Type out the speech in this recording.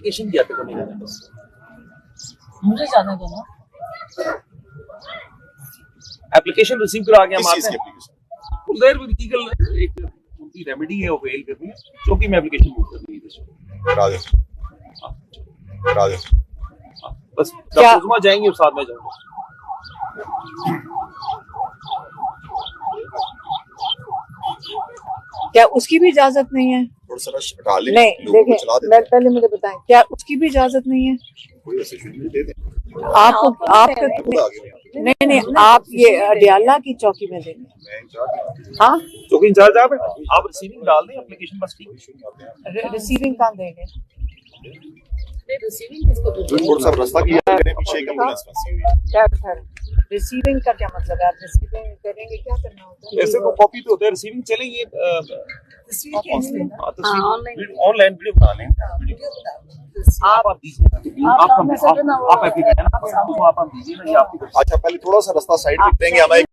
Application किया था कभी जाने बस मुझे जाने दो ना। एप्लीकेशन रिसीव करा के हम किस चीज आते की हैं एप्लीकेशन? उधर लीगल एक उनकी रेमेडी है वो फेल करनी है चौकी में एप्लीकेशन मूव करनी है राजा बस क्या- जब उस्मा जाएंगे और साथ में जाऊंगा क्या उसकी भी इजाजत नहीं है? थोड़ा सा रश हटा ले, नहीं लोगों को चला देखिए, देते हैं। पहले मुझे बताएं, क्या उसकी भी इजाजत नहीं है? कोई ऐसे इशू नहीं, दे दें। आपको आप खुद आ गए हैं। नहीं आप ये अडियाला की चौकी में देंगे। मैं इंचार्ज हूं। हाँ, चौकी इंचार्ज आप रिसीविंग डाल दें एप्लीकेशन बस ठीक रिसीविंग कहाँ देंगे? थोड़ा सा रास्ता क्लियर करें, पीछे एक एम्बुलेंस फंसी हुई है। क्या रिसीविंग का क्या मतलब है? आप रिसीविंग करेंगे, क्या करना होता है? ऐसे तो कॉपी तो होता है रिसीविंग चलेंगे ऑनलाइन वीडियो बना लें आप दीजिए आप एप्लीकेशन आप दीजिए ना ये आपकी अच्छा, पहले थोड़ा सा रास्ता साइड में देंगे, हमें